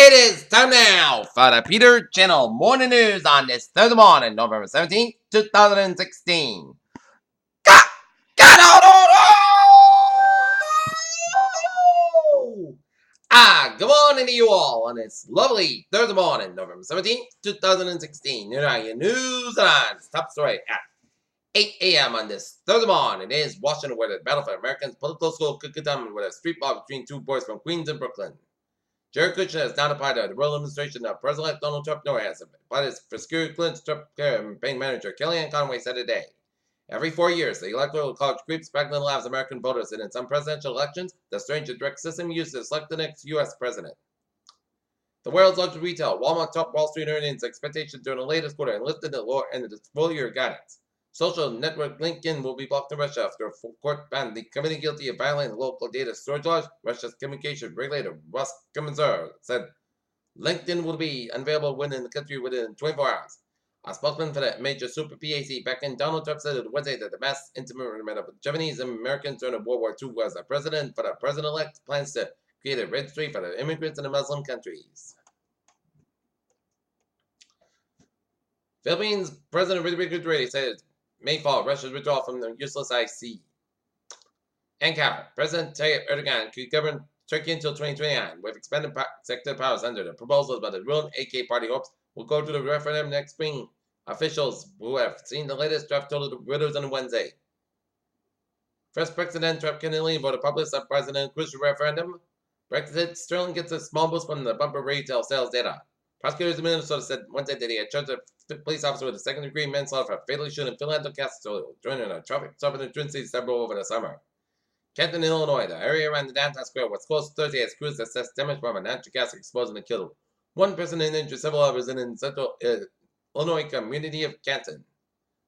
It is time now for the Peter Channel Morning News on this Thursday morning, November 17th, 2016. Get out good morning to you all on this lovely Thursday morning, November 17th, 2016. Here are your news and top story at 8 a.m. on this Thursday morning. It is Washington where the battle for Americans political school could come with a street ball between two boys from Queens and Brooklyn. Jared Kushner has not applied to the royal administration of President-elect Donald Trump, nor has applied for security clearance. Trump campaign manager Kellyanne Conway said today. Every 4 years, the Electoral College creeps back in the lives of American voters, and in some presidential elections, the strange and direct system used to select the next U.S. president. The world's largest retailer, Walmart, topped Wall Street earnings expectations during the latest quarter and lifted the lower end of its full-year guidance. Social network LinkedIn will be blocked in Russia after a court found the company guilty of violating local data storage laws. Russia's communication regulator Roskomnadzor said LinkedIn will be unavailable within the country within 24 hours. A spokesman for the major super PAC back in Donald Trump said on Wednesday that the mass internment of Japanese Americans during World War II was a precedent for the president-elect plans to create a registry for the immigrants in the Muslim countries. Philippines President Rodrigo Duterte said may fall Russia's withdrawal from the useless IC. Ankara, President Tayyip Erdogan could govern Turkey until 2029 with expanded executive powers under the proposals, but the ruling AK party hopes will go to the referendum next spring. Officials who have seen the latest draft told the Reuters on Wednesday. First President Trump can only vote a public president crucial referendum. Brexit Sterling gets a small boost from the bumper retail sales data. Prosecutors in Minnesota said Wednesday that he had charged a police officer with a second-degree manslaughter for fatally shooting Philando Castro during a traffic stop in the Twin Cities suburb over the summer. Kenton, Illinois, the area around the downtown square was closed Thursday as crews assessed damage from a natural gas explosion that killed one person and injured several others in the central Illinois community of Canton.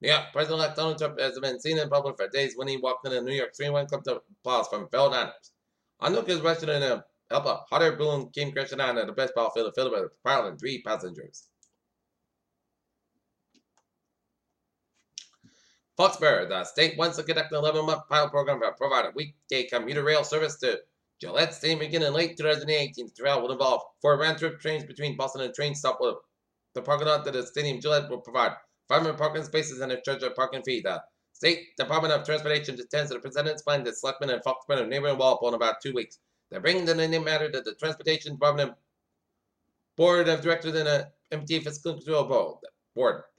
New York President-elect Donald Trump has been seen in public for days when he walked in a New York 3-1 club to applause from fellow diners. Onlookers rushed in a hot air balloon came crashing down at a baseball field filled with a pilot and 3 passengers. Foxborough, the state wants to conduct an 11-month pilot program to provide a weekday commuter rail service to Gillette Stadium beginning in late 2018. The trial will involve 4 round-trip trains between Boston and a train stop with the parking lot that the stadium. Gillette will provide 500 parking spaces and a charge of parking fee. The State Department of Transportation intends to the president's plan to selectmen and Foxborough neighboring Walpole in about 2 weeks. They're bringing the name matter to the Transportation Department Board of Directors and the MTA Fiscal Control Board.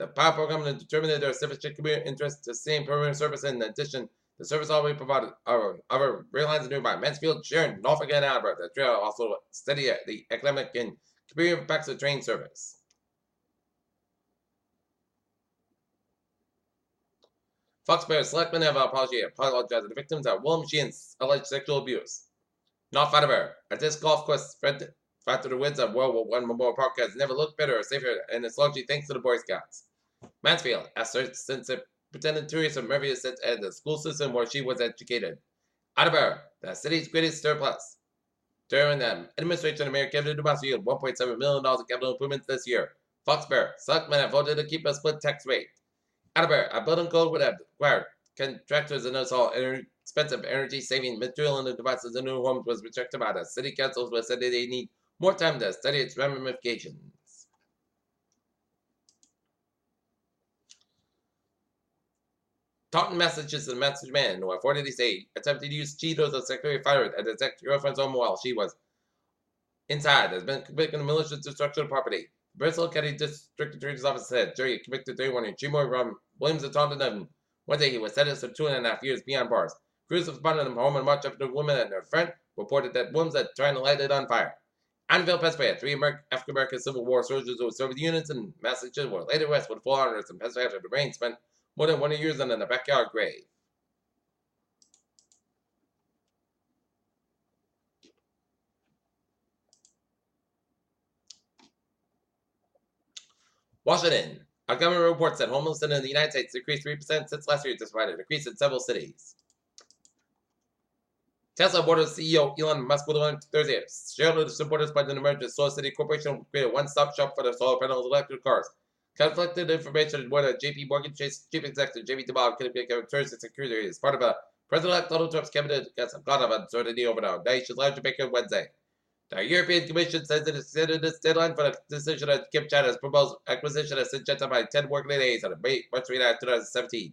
The pilot program to determine that there are sufficient commuter interest to sustain permanent service. In addition, the service already provided other rail lines nearby Mansfield, Sharon, Norfolk, and Attleboro. The trail also study the economic and commuter impacts of train service. Foxborough selectmen have apologized to the victims of William Sheehan's alleged sexual abuse. North Attleboro, a disc golf course spread through the woods of World War I Memorial Park, has never looked better or safer, and it's largely thanks to the Boy Scouts. Mansfield, since a pretended tourist of Murphy sits at the school system where she was educated. Attleboro, the city's greatest surplus. During the administration of Mayor Kevin DeMasi, had $1.7 million in capital improvements this year. Foxborough, selectmen have voted to keep a split tax rate. Attleboro, a building code would have required contractors and install expensive energy-saving material and devices in new homes was rejected by the city councils, but said that they need more time to study its ramifications. Taunton, Massachusetts, a Massachusetts man who reportedly say attempted to use Cheetos as secretary fire at his ex-girlfriend's home while she was inside has been convicted of malicious destruction of property. The Bristol County District Attorney's Office said jury convicted 31-year-old Jimmy Williams of Taunton and Wednesday he was sentenced to 2.5 years beyond bars. Crews responded to him home and marched after the woman and her friend reported that Williams had tried to light it on fire. Annville, Pennsylvania, 3 African-American Civil War soldiers who served units in Massachusetts were later arrested with full honors in Pennsylvania after the rain spent more than 1 year in a backyard grave. Washington. A government report said homelessness in the United States decreased 3% since last year, despite a decrease in several cities. Tesla board CEO Elon Musk will learn Thursday. Shareholders supporters by the emergent Solar City Corporation will create a one-stop shop for their solar panels and electric cars. Conflicted information where the JP Morgan Chase chief executive Jamie Dimon could be returned to security as part of a President-elect Donald Trump's cabinet gets a lot of uncertainty over the nation's largest bank on Wednesday. The European Commission says it extended its deadline for the decision of Kim China's proposed acquisition of Syngenta by 10 working days on March 29, 2017.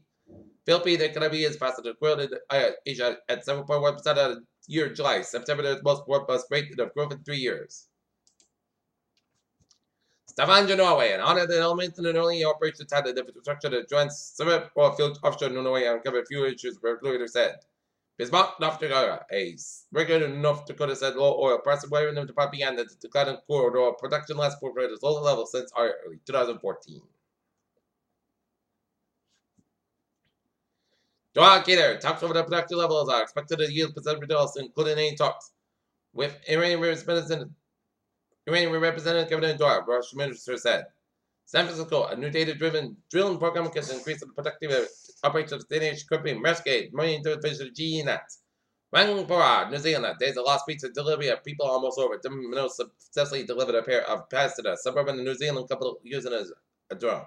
Philippine economy is faster than growth in Asia at 7.1% of the year July. September, the most robust rate of growth in 3 years. Stavanger, Norway, and honor the elements in an early operation had the infrastructure to join some oil fields offshore Norway and uncover a few issues where Florida said. Bismarck, North Dakota, a record in North Dakota said low oil prices were in the propaganda to decline in corridor production last quarter at its lowest level since early 2014. Doha Gator, talks over the production levels are expected to yield percent results, including any talks with Iranian representative Governor Doha, Russian minister said. San Francisco, a new data-driven drilling program can increase the productivity operations of the Danish company Maersk, money division GE Nats. Wangpara, New Zealand, days of lost pizza delivery of people almost over. Domino's successfully delivered a pair of pies to the suburban New Zealand couple using a drone.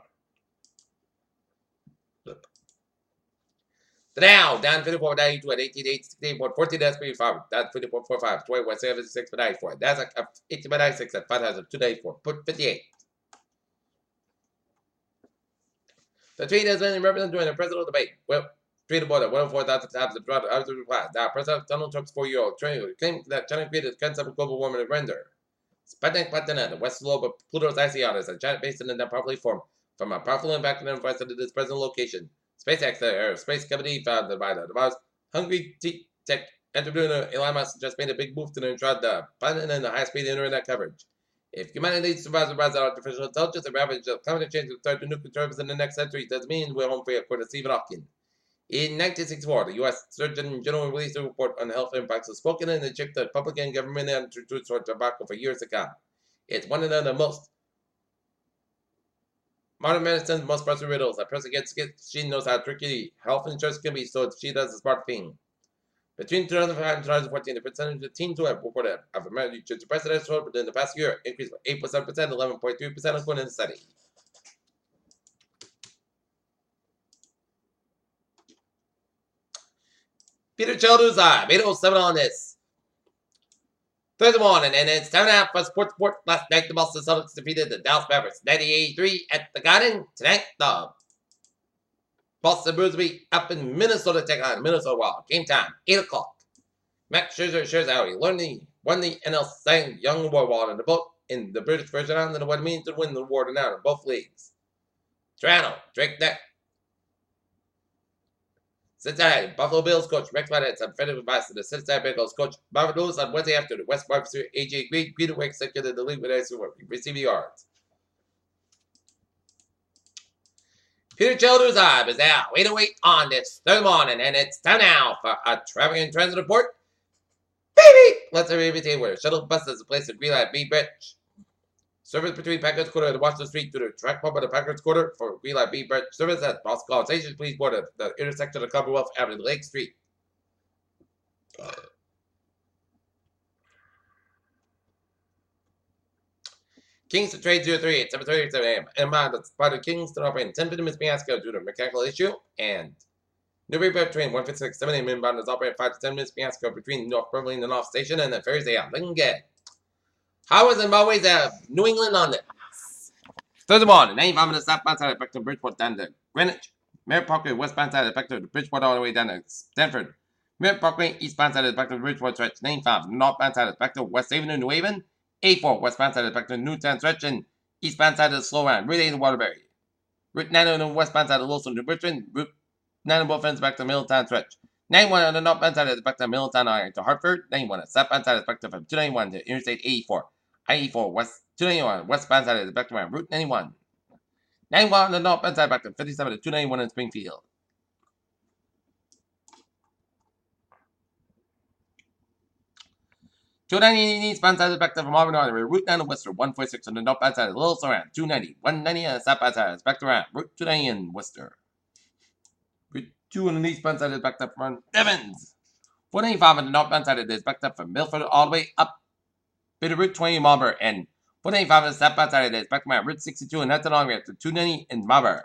The Dow, down 54.92 at 18.14, that's pretty far. Down 54.45, 21.76.94. That's up 18.96 at 5,294. Put 58. The tweet has been represented during the presidential debate. Well, tweeted more than 104,000 times the broad out of the reply. Now, President Donald Trump's 4-year-old claimed that China created the concept of global warming and render. Sputnik Platinum, the west lobe of Pluto's icy waters, a giant basin that properly formed from a powerful impact and influence at its present location. SpaceX, the aerospace company founded by the most hungry tech entrepreneur Elon Musk, just made a big move to ensure the planet and the high-speed internet coverage. If humanity survives the rise of artificial intelligence and ravage of climate change and threat to nuclear terms in the next century, it doesn't mean we're home free, according to Stephen Hawking. In 1964, the U.S. Surgeon General released a report on the health impacts of smoking and it checked the Republican government and introduced tobacco for years to come. It's one of the most modern medicine's most pressing riddles. A person gets sick, she knows how tricky health insurance can be, so she does a smart thing. Between 2005 and 2014, the percentage of teens who have reported of American presidential within the past year increased by 8.7%, 11.3% according to the study. Peter Childers, 807 on this Thursday morning, and it's 7.5 for Sports Report. Last night, the Boston Celtics defeated the Dallas Mavericks 98-83 at the Garden. Tonight, the Boston Bruins will be up in Minnesota to take on Minnesota Wild. Game time, 8 o'clock. Max Scherzer shares how he won the NL Cy Young Award in the book in the British Virgin Islands and what it means to win the award now in both leagues. Toronto, Drake Neck. Cincinnati, Buffalo Bills coach Rick Lennon said further advice to the Cincinnati Bengals coach Marvin Lewis on Wednesday after the West Wide receiver A.J. Green, Peter Wicks seconded the league with receiving yards. Peter Childers' is now 8:08 on this Thursday morning, and it's time now for a traffic and transit report. Baby! Let's everybody where shuttle buses are placed at Green Line B Bridge. Service between Packers Quarter and Washington Street to the track pump of the Packers Quarter for Green Line B Bridge service at Boston College Station. Please board at the intersection of Commonwealth Avenue and Lake Street. Kingston Trade 038, 7:37 a.m. Inbound at Spider Kingston operating 10:50 minutes fiasco due to a mechanical issue. And Newbury train 156, 7 a.m. inbound is operating 5 to 10 minutes fiasco between North Beverly and the North Station and the Thursday out. Lincoln Gate. Highways and byways of New England on this Thursday morning, 95 minutes southbound side back to Bridgeport down to Greenwich. Merritt Parkway westbound side back to Bridgeport all the way down to Stanford. Merritt Parkway eastbound side back to Bridgeport stretch. 95 northbound side back to West Haven, New Haven. 84 westbound side back to Newtown stretch and eastbound side of the slow round. Route 8 in Waterbury. Route 9 on the westbound side of Wilson, New Richmond. Route 9 on both ends back to Middletown stretch. 91 on the northbound side is back to Middletown Iron to Hartford. 91 on the southbound side is back to 291 to Interstate 84. I-84 west 291 westbound side is back to Route 91. 91 on the northbound side back to 57 to 291 in Springfield. Eastbound side is back to Marvin Artery. Route 9 in Worcester. 146 on the northbound side is Little Surround. 290. 190 on the southbound side is back to Route 290 in Worcester. Route 2 on the eastbound side is back up from Evans. 495 on the northbound side is back up from Milford all the way up to Route 20 in Marlborough. And 495 on the southbound side is back to Route 62 and that's along to 290 in Marlborough.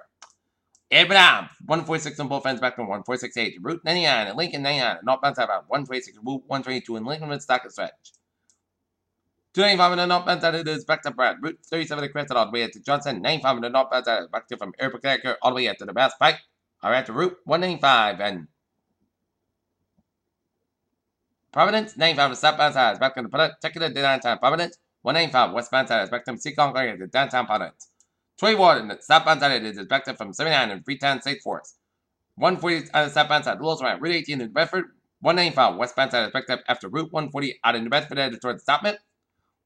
Abraham, 146 on both ends back to 146H. Route 99 and Lincoln 99 northbound side about 126, Route 122 in Lincoln Stockton stretch. 295 and a not bad it is back to Brad. Route 37 the crescent all the way to Johnson. 95 and a not bad that is back to from Airport Connector all the way to the Bass Pike. Alright, to Route 195 and Providence. 95 southbound side is back to the product. Check it out downtown Providence. 195 westbound side is back to Seacon to downtown Providence. 21 southbound side is back to from 79 and Freetown State Forest. 140 on the southbound side, Louisville around Route 18 in Bedford. 195 westbound side is back up after Route 140 out in New Bedford headed towards Stockman.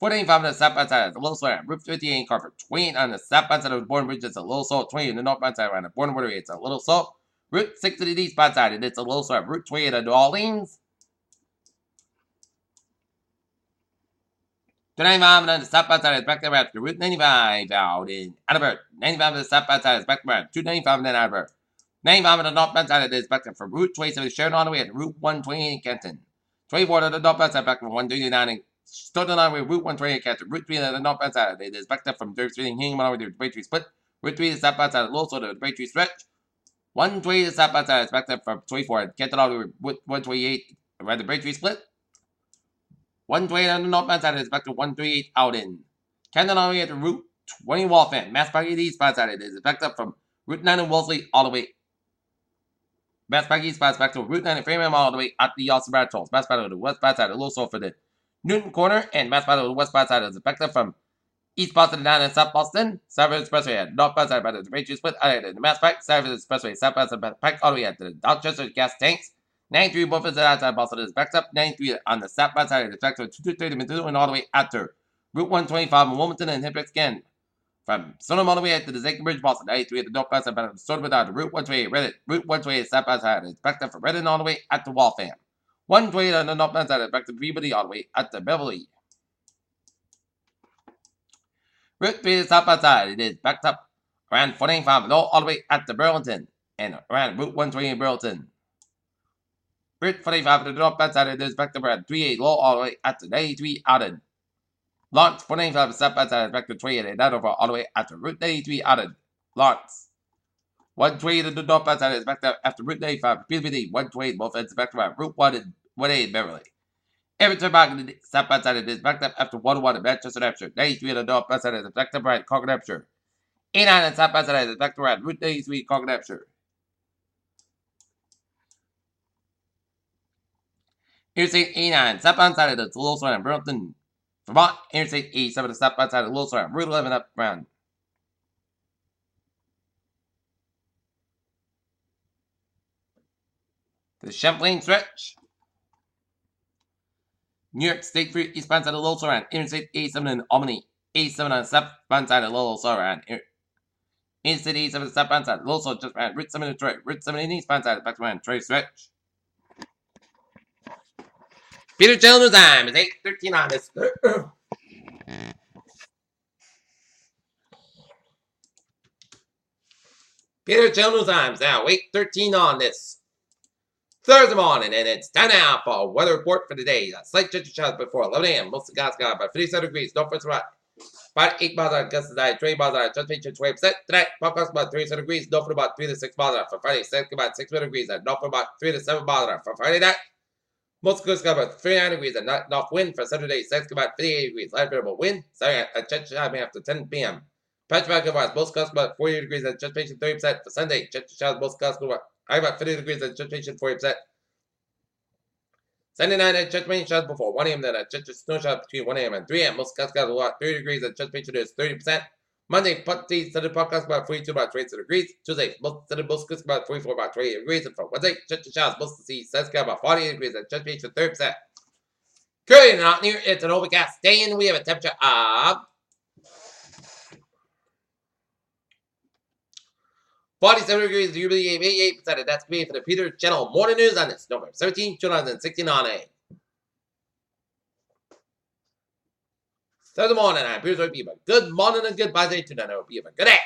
495 on the southbound side is Louisville around Route 58 in Carver. 20 on the southbound side of the Bourne Bridge is a Little Salt. 20 on the northbound side around the Bourne Waterway it's a Little Salt. Route 6 to the eastbound side it's a Little Salt. Route 28 to New Orleans. 295 on the southbound side is back up after Route 95 out in Attleboro. 95 on the southbound side is back around 295 and then Attleboro. 95 on the northbound side is back up from Route 27 Sheridan all the way to Route 128 in Kenton. 24 on the northbound side back from 139 in starting on with Route 128 in Kenton. Route 3 on the northbound side is back up from Dirt Street in Hingham all the way to the Braintree Split. Route 3 to the southbound side is also to the Braintree Stretch. 120 to the southbound side is back up from 24 in Kenton all the way to 128 around the Braintree Split. 128 on the northbound side is back to 138 out in Kenton all the way to Route 20 Waltham. Mass Park eastbound side is back up from Route 9 in Wolseley all the way. Mass Park eastbound back to Route 9 in Framingham all the way at the Austin Brad Tolls. Mass Park to the westbound side, a little so for the Newton corner, and Mass Park to the westbound side is back up from East Boston down in South Boston. Southern Expressway at northbound side by the Braintree Split out of the Mass Park. Southern Expressway southbound side by the Pike all the way at the Dorchester gas tanks. 93 Buffett outside Boston is backed up. 93 on the southbound side is back to 230 Mizzou and all the way after Route 125 in Wilmington and Hippex again. From Sonoma all the way to the Zachem Bridge, Boston. 93 at the northbound side by the Stone Without the Route 128 Reddit. Route 128 southbound side is backed up from Reddit all the way at the Waltham. 128 on the northbound side is back to Peabody all the way at the Beverly. Route 3 to the southbound side it is backed up around 495 all the way at the Burlington and around Route 128 Burlington. Route 45 to the northbound side it is back to around 38 low all the way at the 93 out in Lawrence. 495 to the southbound side is back to 28 and that over all the way after Route 93 out in Lawrence. 120 to the northbound side is back to after Route 95 PBD. 128 both ends back to around Route 1 and 18 Beverly. Every turn back to the southbound side it is back up after 101 in Manchester, New Hampshire. 93 to the northbound side is back to around Concord, New Hampshire. 89 on the southbound side is back to around Route 93 Concord, New Hampshire. Interstate 89, southbound side of the Little Star and Burlington, Vermont. Interstate 87, the southbound side of the Little Star and Route 11 up around the Champlain stretch. New York State Street, eastbound side of the Little Star and Interstate 87 in Albany. 87 on the southbound side of the Little Star and Interstate 87 southbound side of the Little Star just around Route 7 in Detroit. Route 7 in eastbound side back to around Detroit stretch. Peter Children's time is 8:13 on this. Peter Children's time is now 8:13 on this Thursday morning, and it's time now for a weather report for the day. Slight chance of showers before 11 a.m. Most of the gas got about 57 degrees. North west right. About 8 miles out of Gus today. 20 miles out of just reaching 20%. Tonight, forecast about 37 degrees. North about 3 to 6 miles out. For Friday, Saturday, about 6 degrees. And north about 3 to 7 miles out. For Friday night, most coast got about 39 degrees and north wind. For Saturday, Saturday about 58 degrees. Light variable wind. Starting at church time after 10 p.m. Patch back of most coast about 40 degrees and just reaching 30%. For Sunday, church showers most coast about 50 degrees and just reaching 40%. Sunday night at church rain showers before 1 a.m. Then at church snow showers between 1 a.m. and 3 a.m. Most coast got about 30 degrees and church rain is 30%. Monday, Sunday podcast about 42 about 22 degrees. Tuesday, most coast about 44 about 28 degrees. And for Wednesday, church showers most to see Sunday about 48 degrees and church rain 30%. Currently not near it's an overcast day and we have a temperature of 47 degrees, humidity 88%, and that's me for the Peter Channel Morning News on this November 17, 2016 on a Thursday morning. I'm Peter Good morning and goodbye day to none. I hope you have a good day.